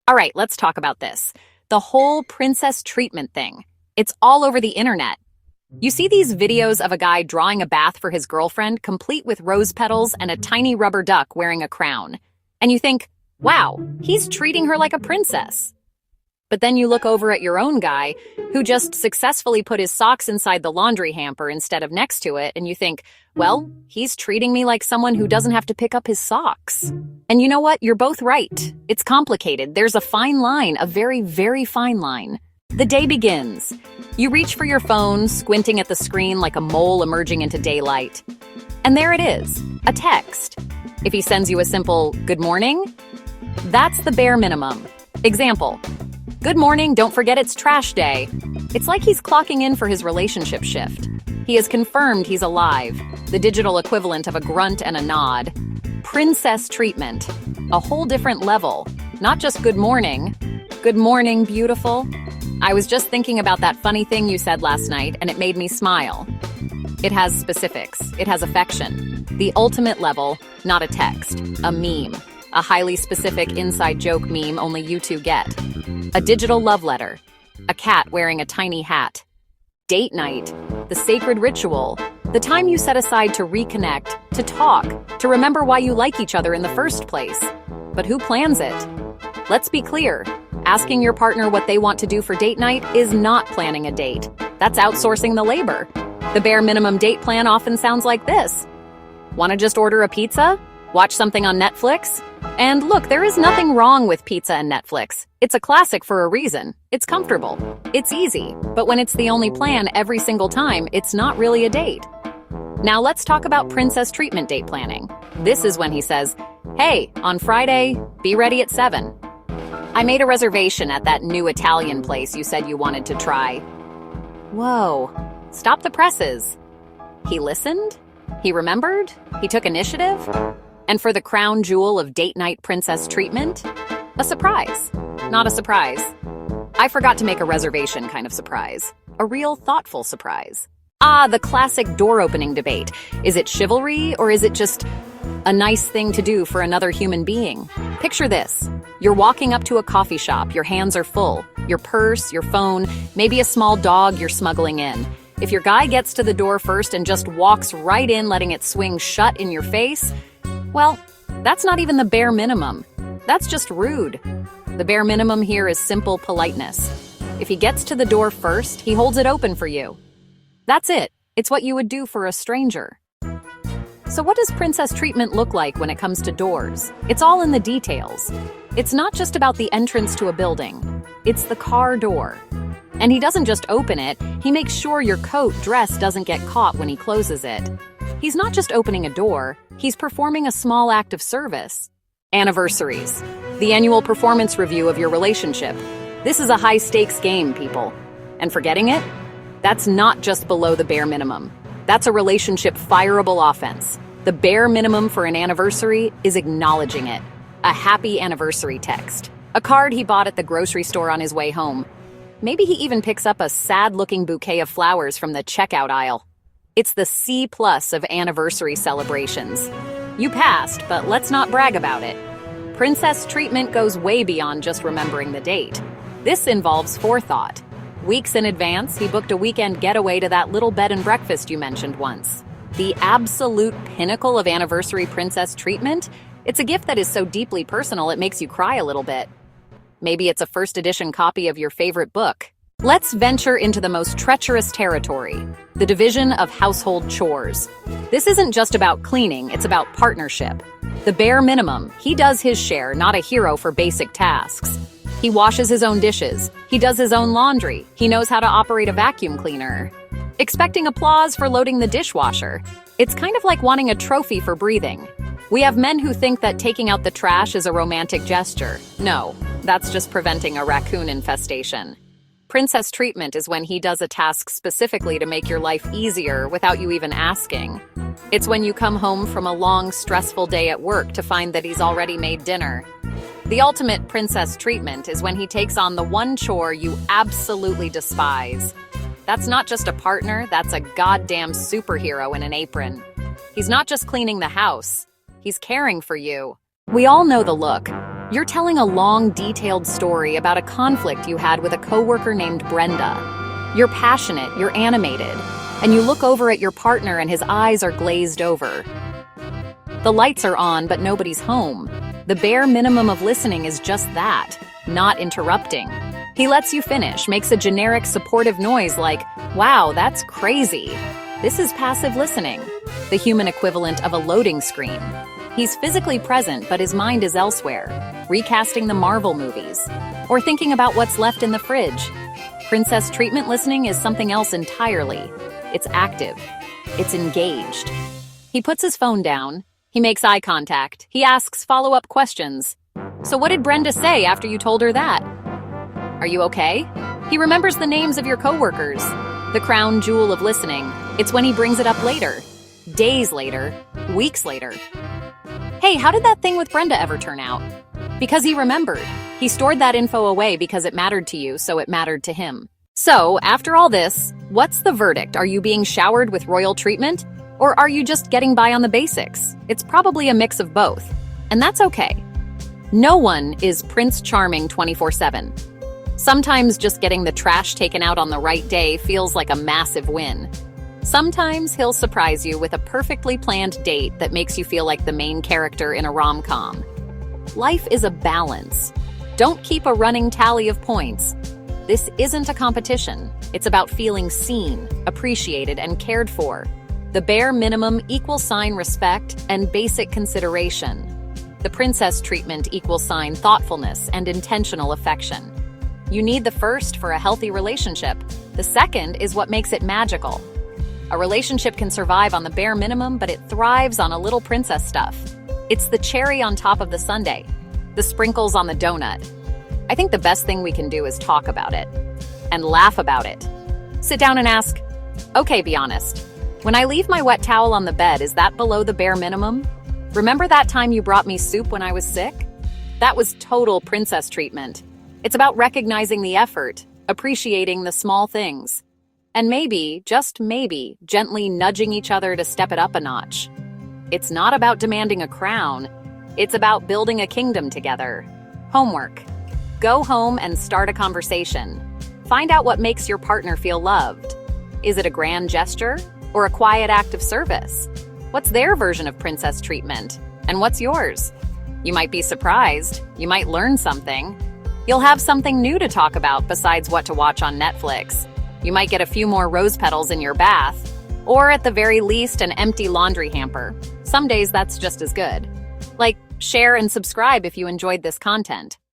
All right, let's talk about this. The whole princess treatment thing. It's all over the internet. You see these videos of a guy drawing a bath for his girlfriend, complete with rose petals and a tiny rubber duck wearing a crown. And you think, wow, he's treating her like a princess. But then you look over at your own guy, who just successfully put his socks inside the laundry hamper instead of next to it, and you think, well, he's treating me like someone who doesn't have to pick up his socks. And you know what? You're both right. It's complicated. There's a fine line, a very, very fine line. The day begins. You reach for your phone, squinting at the screen like a mole emerging into daylight. And there it is, a text. If he sends you a simple, good morning, that's the bare minimum. Example, good morning, don't forget it's trash day. It's like he's clocking in for his relationship shift. He has confirmed he's alive, the digital equivalent of a grunt and a nod. Princess treatment, a whole different level. Not just good morning, beautiful. I was just thinking about that funny thing you said last night, and it made me smile. It has specifics, it has affection. The ultimate level, not a text, a meme. A highly specific inside joke meme only you two get. A digital love letter. A cat wearing a tiny hat. Date night. The sacred ritual. The time you set aside to reconnect, to talk, to remember why you like each other in the first place. But who plans it? Let's be clear. Asking your partner what they want to do for date night is not planning a date. That's outsourcing the labor. The bare minimum date plan often sounds like this. Want to just order a pizza? Watch something on Netflix? And look, there is nothing wrong with pizza and Netflix. It's a classic for a reason. It's comfortable. It's easy. But when it's the only plan every single time, it's not really a date. Now let's talk about princess treatment date planning. This is when he says, hey, on Friday, be ready at 7. I made a reservation at that new Italian place you said you wanted to try. Whoa, stop the presses. He listened? He remembered? He took initiative? And for the crown jewel of date night princess treatment, a surprise. Not a surprise. I forgot to make a reservation kind of surprise. A real thoughtful surprise. Ah, the classic door opening debate. Is it chivalry or is it just a nice thing to do for another human being? Picture this. You're walking up to a coffee shop, your hands are full. Your purse, your phone, maybe a small dog you're smuggling in. If your guy gets to the door first and just walks right in, letting it swing shut in your face, well, that's not even the bare minimum. That's just rude. The bare minimum here is simple politeness. If he gets to the door first, he holds it open for you. That's it. It's what you would do for a stranger. So what does princess treatment look like when it comes to doors? It's all in the details. It's not just about the entrance to a building. It's the car door. And he doesn't just open it, he makes sure your coat, dress doesn't get caught when he closes it. He's not just opening a door, he's performing a small act of service. Anniversaries. The annual performance review of your relationship. This is a high-stakes game, people. And forgetting it? That's not just below the bare minimum. That's a relationship fireable offense. The bare minimum for an anniversary is acknowledging it. A happy anniversary text. A card he bought at the grocery store on his way home. Maybe he even picks up a sad-looking bouquet of flowers from the checkout aisle. It's the C+ of anniversary celebrations. You passed, but let's not brag about it. Princess treatment goes way beyond just remembering the date. This involves forethought. Weeks in advance, he booked a weekend getaway to that little bed and breakfast you mentioned once. The absolute pinnacle of anniversary princess treatment? It's a gift that is so deeply personal it makes you cry a little bit. Maybe it's a first edition copy of your favorite book. Let's venture into the most treacherous territory, the division of household chores. This isn't just about cleaning, it's about partnership. The bare minimum, he does his share, not a hero for basic tasks. He washes his own dishes, he does his own laundry, he knows how to operate a vacuum cleaner. Expecting applause for loading the dishwasher. It's kind of like wanting a trophy for breathing. We have men who think that taking out the trash is a romantic gesture. No, that's just preventing a raccoon infestation. Princess treatment is when he does a task specifically to make your life easier without you even asking. It's when you come home from a long, stressful day at work to find that he's already made dinner. The ultimate princess treatment is when he takes on the one chore you absolutely despise. That's not just a partner, that's a goddamn superhero in an apron. He's not just cleaning the house, he's caring for you. We all know the look. You're telling a long, detailed story about a conflict you had with a coworker named Brenda. You're passionate, you're animated, and you look over at your partner and his eyes are glazed over. The lights are on, but nobody's home. The bare minimum of listening is just that, not interrupting. He lets you finish, makes a generic supportive noise like, "Wow, that's crazy." This is passive listening, the human equivalent of a loading screen. He's physically present, but his mind is elsewhere, recasting the Marvel movies, or thinking about what's left in the fridge. Princess treatment listening is something else entirely. It's active. It's engaged. He puts his phone down. He makes eye contact. He asks follow-up questions. "So what did Brenda say after you told her that? Are you okay?" He remembers the names of your coworkers. The crown jewel of listening. It's when he brings it up later. Days later. Weeks later. "Hey, how did that thing with Brenda ever turn out?" Because he remembered. He stored that info away because it mattered to you, so it mattered to him. So, after all this, what's the verdict? Are you being showered with royal treatment? Or are you just getting by on the basics? It's probably a mix of both. And that's okay. No one is Prince Charming 24/7. Sometimes just getting the trash taken out on the right day feels like a massive win. Sometimes he'll surprise you with a perfectly planned date that makes you feel like the main character in a rom-com. Life is a balance. Don't keep a running tally of points. This isn't a competition. It's about feeling seen, appreciated, and cared for. The bare minimum equals respect and basic consideration. The princess treatment equals thoughtfulness and intentional affection. You need the first for a healthy relationship. The second is what makes it magical. A relationship can survive on the bare minimum, but it thrives on a little princess stuff. It's the cherry on top of the sundae, the sprinkles on the donut. I think the best thing we can do is talk about it and laugh about it. Sit down and ask, "Okay, be honest. When I leave my wet towel on the bed, is that below the bare minimum? Remember that time you brought me soup when I was sick? That was total princess treatment." It's about recognizing the effort, appreciating the small things, and maybe, just maybe, gently nudging each other to step it up a notch. It's not about demanding a crown. It's about building a kingdom together. Homework. Go home and start a conversation. Find out what makes your partner feel loved. Is it a grand gesture or a quiet act of service? What's their version of princess treatment? And what's yours? You might be surprised. You might learn something. You'll have something new to talk about besides what to watch on Netflix. You might get a few more rose petals in your bath, or at the very least, an empty laundry hamper. Some days that's just as good. Like, share and subscribe if you enjoyed this content.